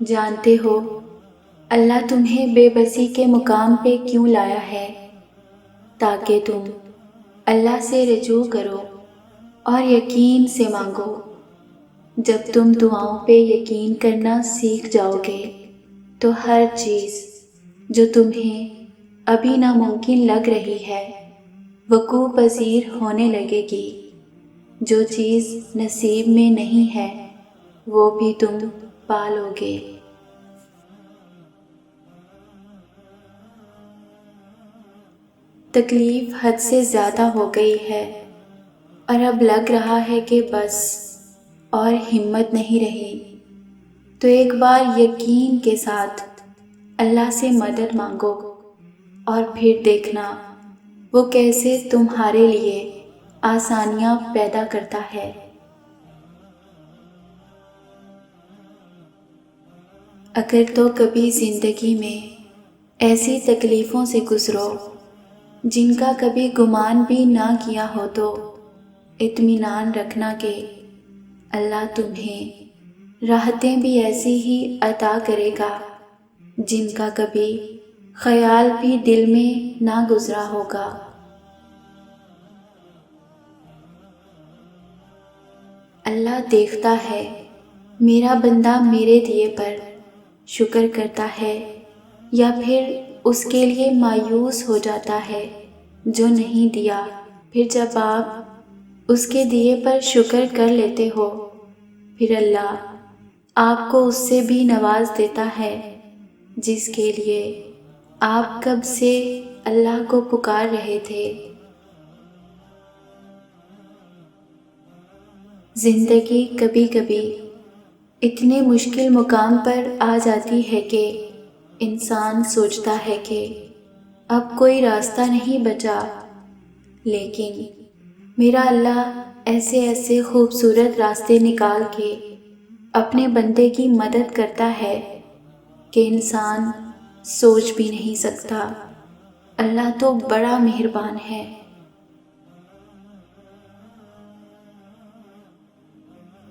جانتے ہو اللہ تمہیں بے بسی کے مقام پہ کیوں لایا ہے؟ تاکہ تم اللہ سے رجوع کرو اور یقین سے مانگو۔ جب تم دعاؤں پہ یقین کرنا سیکھ جاؤ گے تو ہر چیز جو تمہیں ابھی ناممکن لگ رہی ہے وقوع پذیر ہونے لگے گی۔ جو چیز نصیب میں نہیں ہے وہ بھی تم پا لو گے۔ تکلیف حد سے زیادہ ہو گئی ہے اور اب لگ رہا ہے کہ بس اور ہمت نہیں رہی، تو ایک بار یقین کے ساتھ اللہ سے مدد مانگو اور پھر دیکھنا وہ کیسے تمہارے لیے آسانیاں پیدا کرتا ہے۔ اگر تو کبھی زندگی میں ایسی تکلیفوں سے گزرو جن کا کبھی گمان بھی نہ کیا ہو تو اطمینان رکھنا کہ اللہ تمہیں راحتیں بھی ایسی ہی عطا کرے گا جن کا کبھی خیال بھی دل میں نہ گزرا ہوگا۔ اللہ دیکھتا ہے میرا بندہ میرے دیے پر شکر کرتا ہے یا پھر اس کے لیے مایوس ہو جاتا ہے جو نہیں دیا۔ پھر جب آپ اس کے دیے پر شکر کر لیتے ہو پھر اللہ آپ کو اس سے بھی نواز دیتا ہے جس کے لیے آپ کب سے اللہ کو پکار رہے تھے۔ زندگی کبھی کبھی اتنے مشکل مقام پر آ جاتی ہے کہ انسان سوچتا ہے کہ اب کوئی راستہ نہیں بچا، لیکن میرا اللہ ایسے ایسے خوبصورت راستے نکال کے اپنے بندے کی مدد کرتا ہے کہ انسان سوچ بھی نہیں سکتا۔ اللہ تو بڑا مہربان ہے۔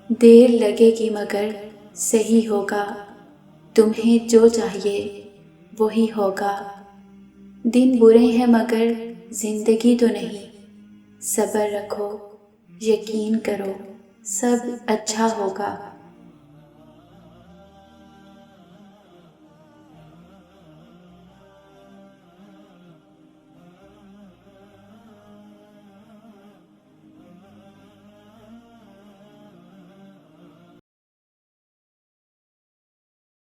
دیر لگے گی مگر صحیح ہوگا، تمہیں جو چاہیے وہی ہوگا۔ دن برے ہیں مگر زندگی تو نہیں، صبر رکھو، یقین کرو، سب اچھا ہوگا۔